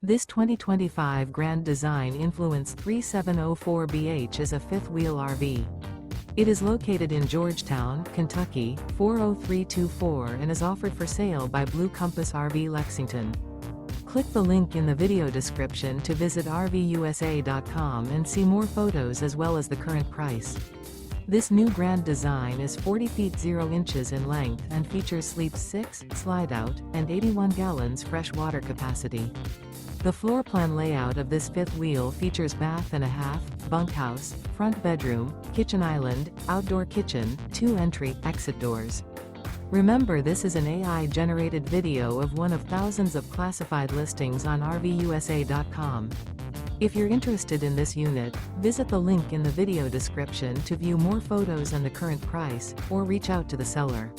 This 2025 Grand Design Influence 3704BH is a fifth-wheel RV. It is located in Georgetown, Kentucky, 40324 and is offered for sale by Blue Compass RV Lexington. Click the link in the video description to visit RVUSA.com and see more photos as well as the current price. This new Grand Design is 40 feet 0 inches in length and features sleep 6, slide-out, and 81 gallons fresh water capacity. The floor plan layout of this fifth wheel features bath and a half, bunkhouse, front bedroom, kitchen island, outdoor kitchen, 2 entry/exit doors. Remember, this is an AI-generated video of one of thousands of classified listings on RVUSA.com. If you're interested in this unit, visit the link in the video description to view more photos and the current price, or reach out to the seller.